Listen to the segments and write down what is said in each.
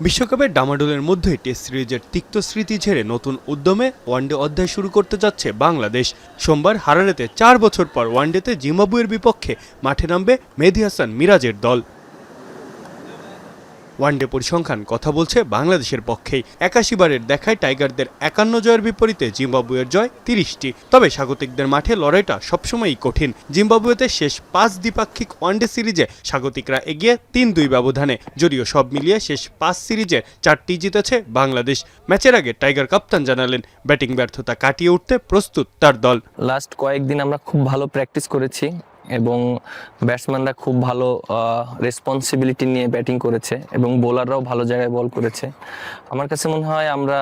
বিশ্বকাপের ডামাডোলের মধ্যেই টেস্ট সিরিজের তিক্ত স্মৃতি ঝেড়ে নতুন উদ্যমে ওয়ানডে অধ্যায় শুরু করতে যাচ্ছে বাংলাদেশ। সোমবার হারারেতে ৪ বছর পর ওয়ানডেতে জিম্বাবুয়ের বিপক্ষে মাঠে নামবে মেহেদী হাসান মিরাজের দল। ওয়ানডে পরিসংখ্যান কথা বলছে বাংলাদেশের পক্ষেই। ৮১ বারের দেখায় টাইগারদের ৫১ জয়ের বিপরীতে জিম্বাবুয়ের জয় ৩০টি। তবে স্বাগতিকদের মাঠে লড়াইটা সবসময়ই কঠিন। জিম্বাবুয়েতে শেষ ৫ দ্বিপাক্ষিক ওয়ানডে সিরিজে স্বাগতিকরা এগিয়ে ৩-২ ব্যবধানে। যদিও সব মিলিয়ে শেষ ৫ সিরিজে ৪টি জিতেছে বাংলাদেশ। ম্যাচের আগে টাইগার কাপ্তান জানালেন, ব্যাটিং ব্যর্থতা কাটিয়ে উঠতে প্রস্তুত তার দল। লাস্ট কয়েকদিন আমরা খুব ভালো প্র্যাকটিস করেছি এবং ব্যাটসম্যানরা খুব ভালো রেসপন্সিবিলিটি নিয়ে ব্যাটিং করেছে এবং বোলাররাও ভালো জায়গায় বল করেছে। আমার কাছে মনে হয় আমরা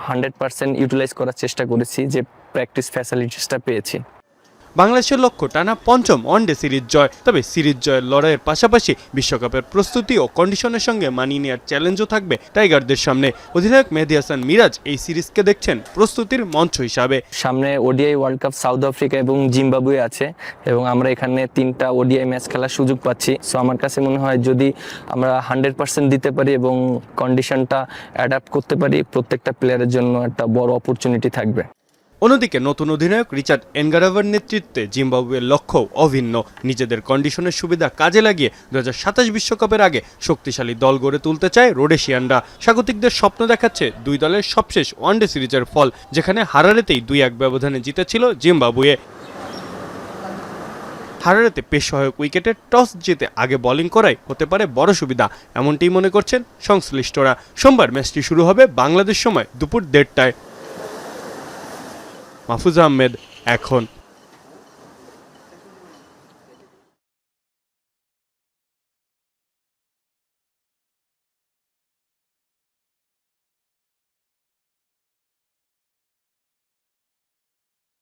100% ইউটিলাইজ করার চেষ্টা করেছি, যে প্র্যাকটিস ফ্যাসিলিটিসটা পেয়েছি। বাংলাদেশের লক্ষ্য টানা ৫ম ওয়ানডে সিরিজ জয়। তবে সিরিজ জয়ের লড়াইয়ের পাশাপাশি বিশ্বকাপের প্রস্তুতি ও কন্ডিশনের সঙ্গে মানিয়ে নেওয়ার চ্যালেঞ্জও থাকবে টাইগারদের সামনে। অধিনায়ক মেহেদী হাসান মিরাজ এই সিরিজকে দেখছেন প্রস্তুতির মঞ্চ হিসাবে। সামনে ODI world cup south Africa এবং জিম্বাবুয়ে আছে এবং আমরা এখানে 3টা ওডিআই ম্যাচ খেলার সুযোগ পাচ্ছি। সো আমার কাছে মনে হয় যদি আমরা 100% দিতে পারি এবং কন্ডিশনটা অ্যাডাপ্ট করতে পারি, প্রত্যেকটা প্লেয়ারের জন্য একটা বড় অপরচুনিটি থাকবে। অন্যদিকে নতুন অধিনায়ক রিচার্ড এনগারাভার নেতৃত্বে জিম্বাবুয়ের লক্ষ্যও অভিন্ন। নিজেদের কন্ডিশনের সুবিধা কাজে লাগিয়ে 2027 বিশ্বকাপের আগে শক্তিশালী দল গড়ে তুলতে চায় রোডেশিয়ানরা। স্বাগতিকদের স্বপ্ন দেখাচ্ছে দুই দলের সবশেষ ওয়ানডে সিরিজের ফল, যেখানে হারারেতেই 2-1 ব্যবধানে জিতেছিল জিম্বাবুয়ে। হারারেতে পেশ সহায়ক উইকেটে টস জিতে আগে বোলিং করাই হতে পারে বড় সুবিধা, এমনটিই মনে করছেন সংশ্লিষ্টরা। সোমবার ম্যাচটি শুরু হবে বাংলাদেশ সময় দুপুর 1:30টায়। মাহফুজ আহমেদ, এখন।